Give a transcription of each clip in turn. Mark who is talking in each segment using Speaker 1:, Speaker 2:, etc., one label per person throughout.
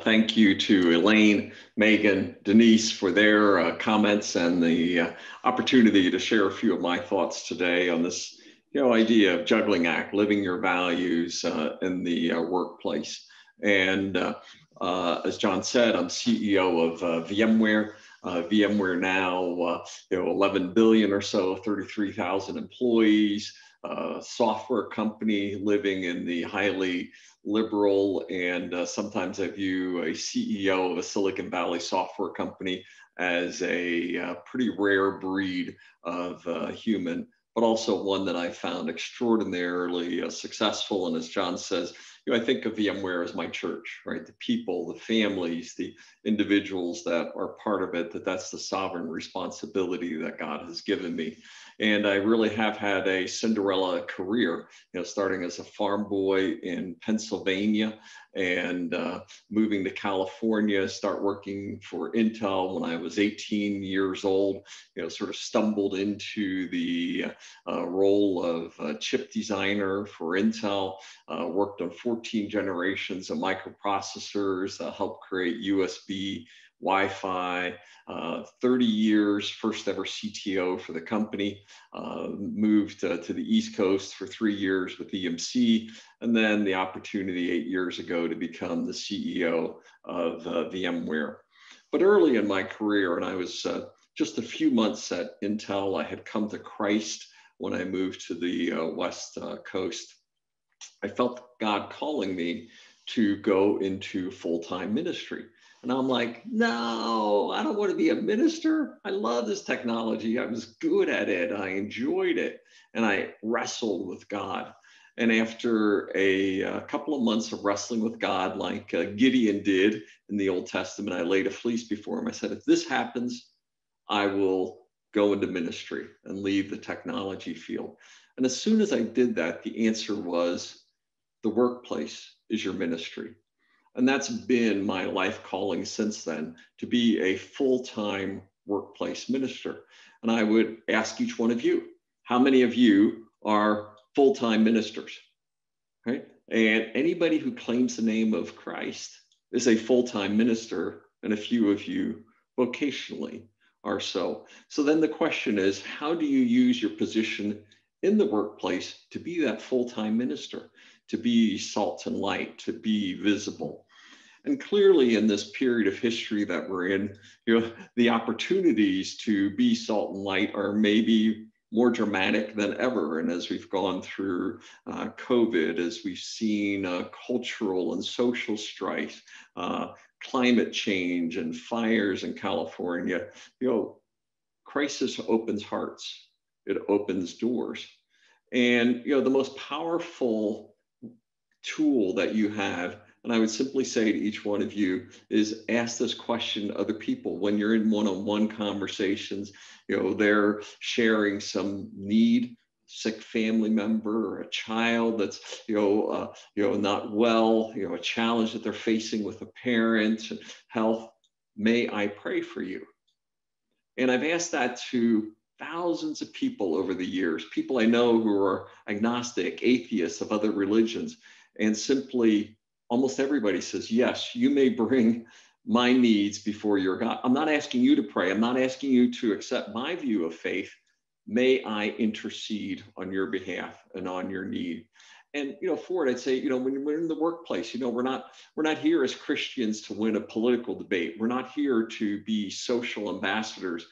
Speaker 1: Thank you to Elaine, Megan, Denise for their comments and the opportunity to share a few of my thoughts today on this idea of juggling act, living your values in the workplace. And as John said, I'm CEO of VMware. VMware now, 11 billion or so, 33,000 employees, software company living in the highly liberal, and sometimes I view a CEO of a Silicon Valley software company as a pretty rare breed of human, but also one that I found extraordinarily successful. And as John says, I think of VMware as my church, right? The people, the families, the individuals that are part of it, that's the sovereign responsibility that God has given me. And I really have had a Cinderella career, starting as a farm boy in Pennsylvania and moving to California, start working for Intel when I was 18 years old, sort of stumbled into the role of chip designer for Intel, worked on 14 generations of microprocessors, helped create USB, Wi-Fi, 30 years, first ever CTO for the company, moved to the East Coast for 3 years with EMC, and then the opportunity 8 years ago to become the CEO of VMware. But early in my career, and I was just a few months at Intel, I had come to Christ when I moved to the West Coast. I felt God calling me to go into full-time ministry. And I'm like, no, I don't want to be a minister. I love this technology. I was good at it. I enjoyed it. And I wrestled with God. And after a couple of months of wrestling with God, like Gideon did in the Old Testament, I laid a fleece before him. I said, if this happens, I will go into ministry and leave the technology field. And as soon as I did that, the answer was, the workplace is your ministry. And that's been my life calling since then, to be a full-time workplace minister. And I would ask each one of you, how many of you are full-time ministers, right? And anybody who claims the name of Christ is a full-time minister, and a few of you vocationally are so. So then the question is, how do you use your position in the workplace to be that full-time minister, to be salt and light, to be visible? And clearly in this period of history that we're in, the opportunities to be salt and light are maybe more dramatic than ever. And as we've gone through COVID, as we've seen cultural and social strife, climate change and fires in California, crisis opens hearts, it opens doors. And the most powerful tool that you have, and I would simply say to each one of you, is ask this question to other people. When you're in one-on-one conversations, they're sharing some need, sick family member or a child that's, not well, a challenge that they're facing with a parent, health. May I pray for you? And I've asked that to thousands of people over the years, people I know who are agnostic, atheists of other religions, and simply almost everybody says, yes, you may bring my needs before your God. I'm not asking you to pray. I'm not asking you to accept my view of faith. May I intercede on your behalf and on your need? And, for it, I'd say, when we're in the workplace, we're not here as Christians to win a political debate. We're not here to be social ambassadors.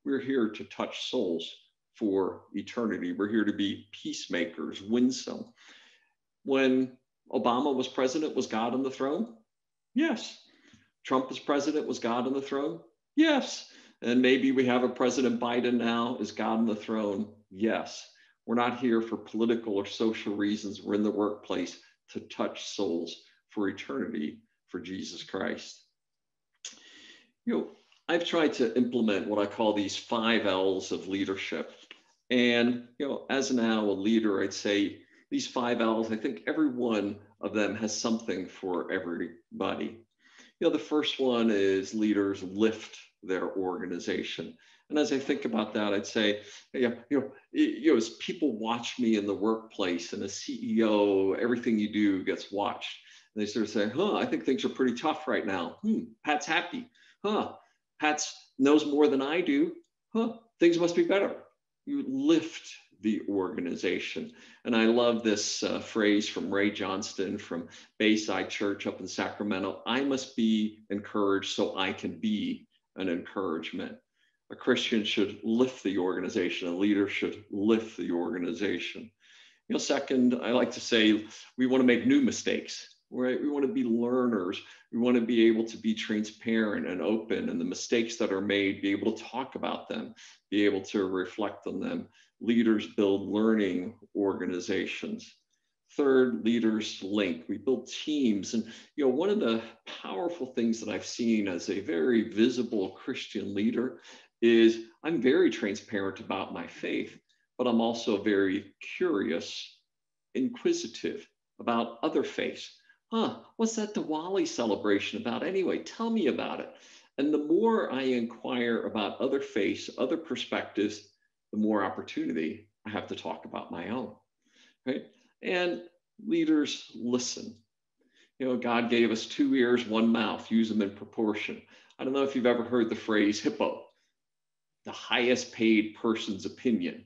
Speaker 1: We're here to touch souls for eternity. We're here to be peacemakers, winsome. When Obama was president, was God on the throne? Yes. Trump was president, was God on the throne? Yes. And maybe we have a President Biden now, is God on the throne? Yes. We're not here for political or social reasons. We're in the workplace to touch souls for eternity for Jesus Christ. I've tried to implement what I call these 5 L's of leadership. And, as now a leader, I'd say these 5 L's, I think every one of them has something for everybody. The first one is leaders lift their organization. And as I think about that, I'd say, as people watch me in the workplace and as CEO, everything you do gets watched. They sort of say, I think things are pretty tough right now. Pat's happy. Pat's knows more than I do. Things must be better. You lift the organization. And I love this phrase from Ray Johnston from Bayside Church up in Sacramento. I must be encouraged so I can be an encouragement. A Christian should lift the organization. A leader should lift the organization. Second, I like to say we want to make new mistakes, right? We want to be learners. We want to be able to be transparent and open, and the mistakes that are made, be able to talk about them, be able to reflect on them. Leaders build learning organizations. Third, leaders link. We build teams. And, one of the powerful things that I've seen as a very visible Christian leader is I'm very transparent about my faith, but I'm also very curious, inquisitive about other faiths. What's that Diwali celebration about anyway? Tell me about it. And the more I inquire about other faiths, other perspectives, the more opportunity I have to talk about my own, right? And leaders listen. God gave us 2 ears, 1 mouth, use them in proportion. I don't know if you've ever heard the phrase hippo, the highest paid person's opinion.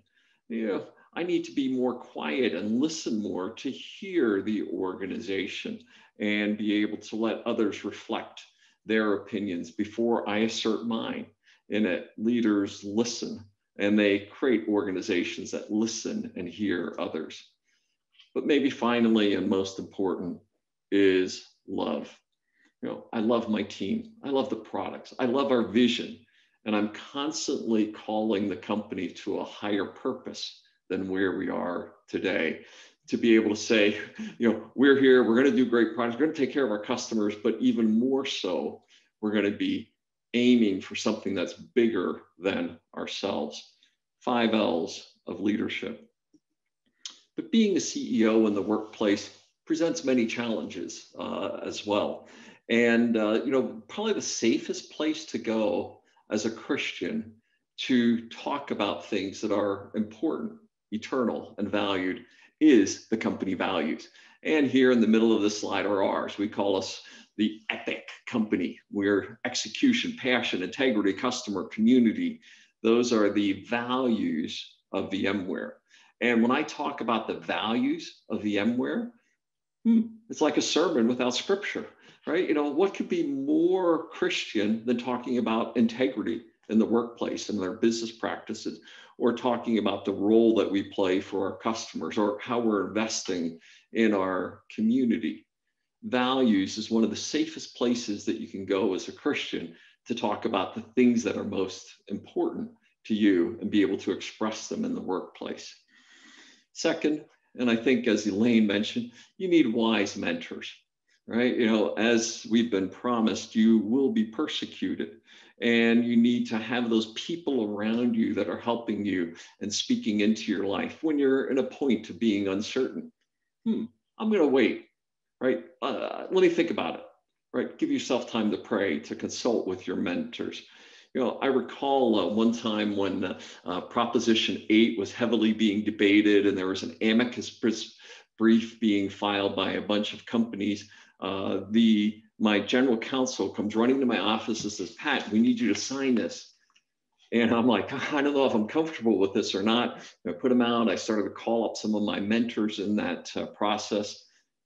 Speaker 1: I need to be more quiet and listen more to hear the organization and be able to let others reflect their opinions before I assert mine. And that leaders listen, and they create organizations that listen and hear others. But maybe finally, and most important, is love. I love my team. I love the products. I love our vision. And I'm constantly calling the company to a higher purpose than where we are today, to be able to say, we're here, we're going to do great products, we're going to take care of our customers, but even more so, we're going to be aiming for something that's bigger than ourselves. 5 L's of leadership. But being a CEO in the workplace presents many challenges as well. And, probably the safest place to go as a Christian to talk about things that are important, eternal, and valued is the company values. And here in the middle of this slide are ours. We call us the EPIC company. We're execution, passion, integrity, customer, community. Those are the values of VMware. And when I talk about the values of VMware, it's like a sermon without scripture, right? What could be more Christian than talking about integrity in the workplace and their business practices, or talking about the role that we play for our customers, or how we're investing in our community. Values is one of the safest places that you can go as a Christian to talk about the things that are most important to you and be able to express them in the workplace. Second, and I think as Elaine mentioned, you need wise mentors, right? As we've been promised, you will be persecuted, and you need to have those people around you that are helping you and speaking into your life when you're in a point of being uncertain. I'm going to wait, right? Let me think about it, right? Give yourself time to pray, to consult with your mentors. I recall one time when Proposition 8 was heavily being debated, and there was an amicus brief being filed by a bunch of companies. My general counsel comes running to my office and says, "Pat, we need you to sign this." And I'm like, I don't know if I'm comfortable with this or not. I put them out. I started to call up some of my mentors in that process.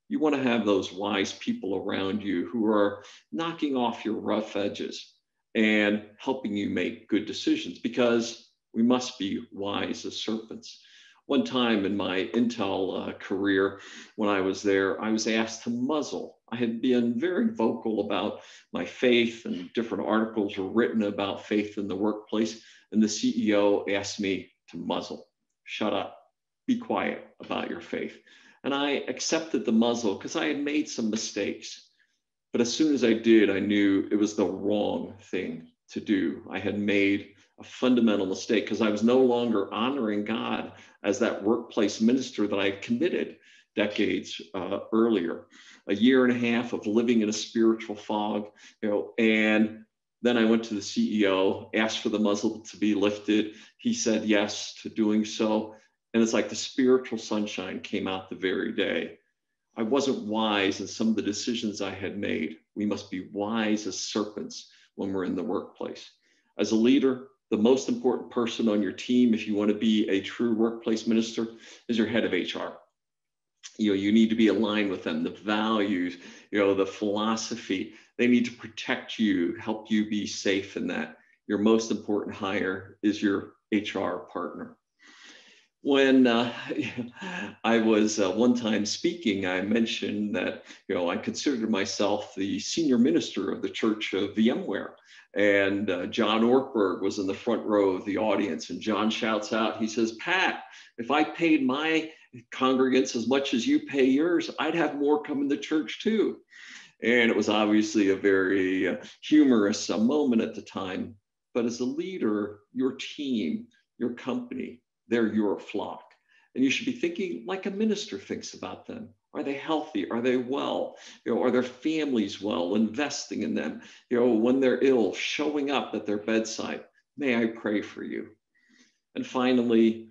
Speaker 1: You want to have those wise people around you who are knocking off your rough edges and helping you make good decisions, because we must be wise as serpents. One time in my Intel career, when I was there, I was asked to muzzle. I had been very vocal about my faith, and different articles were written about faith in the workplace. And the CEO asked me to muzzle. Shut up, be quiet about your faith. And I accepted the muzzle because I had made some mistakes. But as soon as I did, I knew it was the wrong thing to do. I had made a fundamental mistake because I was no longer honoring God as that workplace minister that I had committed decades earlier. A year and a half of living in a spiritual fog, and then I went to the CEO, asked for the muzzle to be lifted. He said yes to doing so. And it's like the spiritual sunshine came out the very day. I wasn't wise in some of the decisions I had made. We must be wise as serpents when we're in the workplace. As a leader, the most important person on your team, if you want to be a true workplace minister, is your head of HR. You need to be aligned with them, the values, the philosophy. They need to protect you, help you be safe in that. Your most important hire is your HR partner. When I was one time speaking, I mentioned that, I considered myself the senior minister of the church of VMware. And John Ortberg was in the front row of the audience. And John shouts out, he says, "Pat, if I paid my congregants as much as you pay yours, I'd have more come to church too." And it was obviously a very humorous moment at the time. But as a leader, your team, your company, they're your flock. And you should be thinking like a minister thinks about them. Are they healthy? Are they well? Are their families well? Investing in them. When they're ill, showing up at their bedside. May I pray for you? And finally,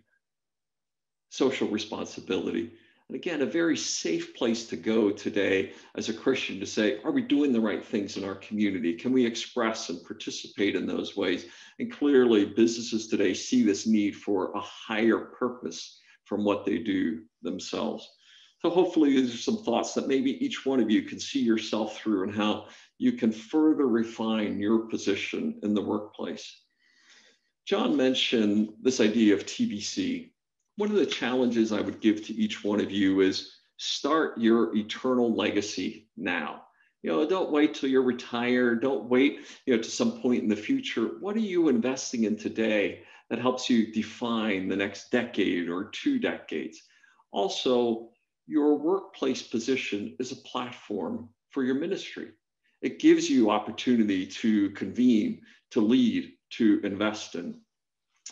Speaker 1: social responsibility. And again, a very safe place to go today as a Christian to say, are we doing the right things in our community? Can we express and participate in those ways? And clearly, businesses today see this need for a higher purpose from what they do themselves. So hopefully these are some thoughts that maybe each one of you can see yourself through and how you can further refine your position in the workplace. John mentioned this idea of TBC. One of the challenges I would give to each one of you is start your eternal legacy now. Don't wait till you're retired. Don't wait, to some point in the future. What are you investing in today that helps you define the next decade or 2 decades? Also, your workplace position is a platform for your ministry. It gives you opportunity to convene, to lead, to invest in.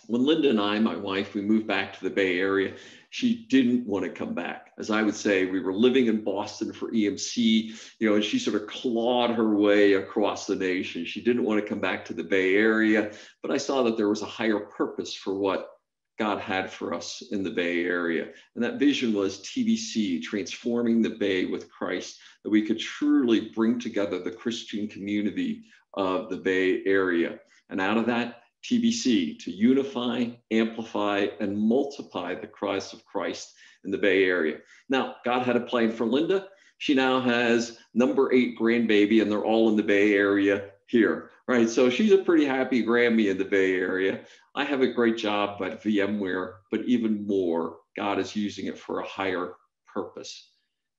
Speaker 1: When Linda and I, my wife, we moved back to the Bay Area, she didn't want to come back. As I would say, we were living in Boston for EMC, and she sort of clawed her way across the nation. She didn't want to come back to the Bay Area, but I saw that there was a higher purpose for what God had for us in the Bay Area. And that vision was TBC, transforming the Bay with Christ, that we could truly bring together the Christian community of the Bay Area. And out of that, TBC, to unify, amplify, and multiply the cause of Christ in the Bay Area. Now, God had a plan for Linda. She now has number 8 grandbaby, and they're all in the Bay Area here, right? So she's a pretty happy Grammy in the Bay Area. I have a great job at VMware, but even more, God is using it for a higher purpose.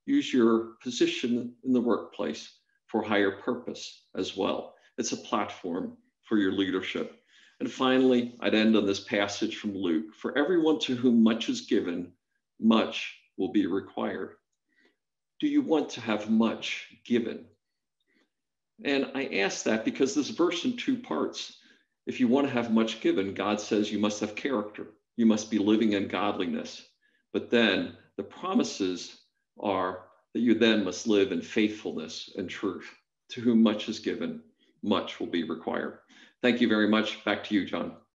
Speaker 1: Use your position in the workplace for higher purpose as well. It's a platform for your leadership. And finally, I'd end on this passage from Luke. For everyone to whom much is given, much will be required. Do you want to have much given? And I ask that because this verse in 2 parts. If you want to have much given, God says you must have character. You must be living in godliness. But then the promises are that you then must live in faithfulness and truth. To whom much is given, much will be required. Thank you very much. Back to you, John.